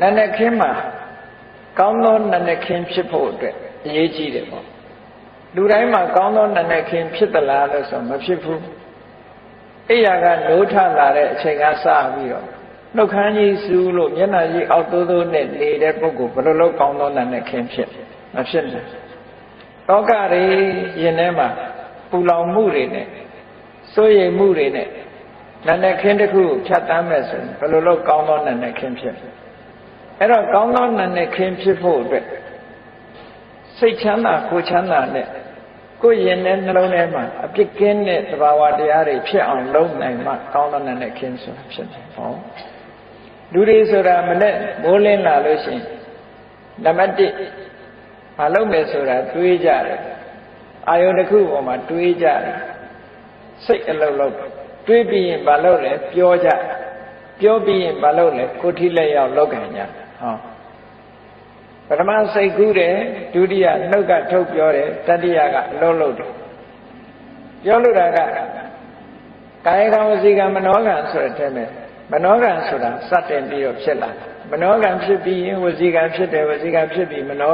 နာနဲ့ခင်းမှာကောင်းသောနာနဲ့ခင်းဖြစ်ဖို့အတွက်အရေးကြီးတယ်ပေါ့လူတိုင်းမှာကောင်းသောနာနဲ့ခင်းဖြစ်သလားလို့ဆိုမဖြစ်ဘူးအိယာကနိုးထလာတဲ့အချိန်ကစပြီးတော့နှုတ်ခမ်းကြီးစူးလို့မျက်နှာကြီးအောက်တိုးတိုးနဲ့နေတဲ့ပုဂ္ဂိုလ်ဘယ်လိုလုပ်ကောင်းသောနာနဲ့ခင်းဖြစ်မဖြစ်ဘူးတောကတွေရင်ထဲမှာပူလောင်မှုတွေနဲ့စိုးရိမ်မှုတွေနဲ့နာနဲ့ခင်းတစ်ခုကိုဖြတ်တမ်းမဲ့ဆိုရင်ဘယ်လိုလုပ်ကောင်းသောနာနဲ့ခင်းဖြစ်အဲ့တော့ကောင်းသောနာနဲ့ခင်းဖြစ်ဖို့အတွက်စိတ်ချမ်းသာကိုယ်ချမ်းသာနဲ့ကိုယ်ရင်နဲ့နှလုံးထဲမှာအပြစ်ကင်းတဲ့သဘာဝတရားတွေဖြစ်အောင်လုပ်နိုင်မှကောင်းသောနာနဲ့ခင်းဆိုတာဖြစ်တယ်ဟောလူတွေဆိုတာမနဲ့မိုးလင်းလာလို့ရှိရင်နံပါတ်1မလုပ်မယ်ဆိုတာတွေးကြတယ်အာယုန်တစ်ခုပေါ်မှာတွေးကြတယ်စိတ်အလုံးလုံးတွေးပြီးရင်မလုပ်လဲပြောကြပြောပြီးရင်မလုပ်လဲကိုယ်ထိလက်ရောက်လောက်ခံကြဟောပထမစိတ်ကူးတယ်ဒုတိယနှုတ်ကထုတ်ပြောတယ်တတိယကအလုံးလုံးတယ်ပြောလို့တာကကာယကံဝစီကံမနောကံဆိုတဲ့အထက်မှာမနောကံဆိုတာစတင်ပြီးတော့ဖြစ်လာမနောကံဖြစ်ပြီးရင်ဝစီကံဖြစ်တယ်ဝစီကံဖြစ်ပြီးမနော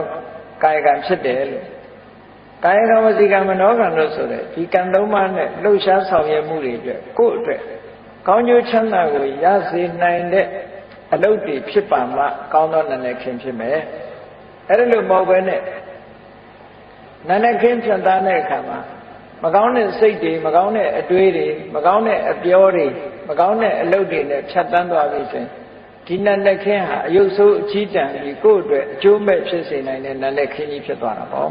ကာယကံဖြစ်တယ်လို့ကာယကံဝစီကံမနောကံလို့ဆိုတဲ့ဒီကံသုံးပါးနဲ့လှုပ်ရှားဆောင်ရွက်မှုတွေအတွက်ကိုယ့်အတွက်ကောင်းကျိုးချမ်းသာကိုရစေနိုင်တဲ့အလုပ်တွေဖြစ်ပါမှကောင်းသောနာနဲ့ခင်းဖြစ်မယ်အဲ့ဒါလို့မဟုတ်ဘဲနဲ့နာနဲ့ခင်းဖြတ်သားတဲ့အခါမှာမကောင်းတဲ့စိတ်တွေမကောင်းတဲ့အတွေးတွေမကောင်းတဲ့အပြောတွေမကောင်းတဲ့အလုပ်တွေနဲ့ဖြတ်တန်းသွားပြီဆိုရင်ဒီနာနဲ့ခင်းဟာအယုတ်ဆိုးအကြီးတန်းပြီးကိုယ့်အတွက်အကျိုးမဲ့ဖြစ်စေနိုင်တဲ့နာနဲ့ခင်းကြီးဖြစ်သွားတာပေါ့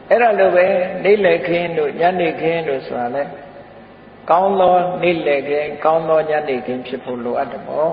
အဲ့ဒါလိုပဲနေ့လည်ခင်းတို့ညနေခင်းတို့ဆိုတာလေကောင်းသောနေ့လည်ခင်းကောင်းသောညနေခင်းဖြစ်ဖို့လိုအပ်တယ်ပေါ့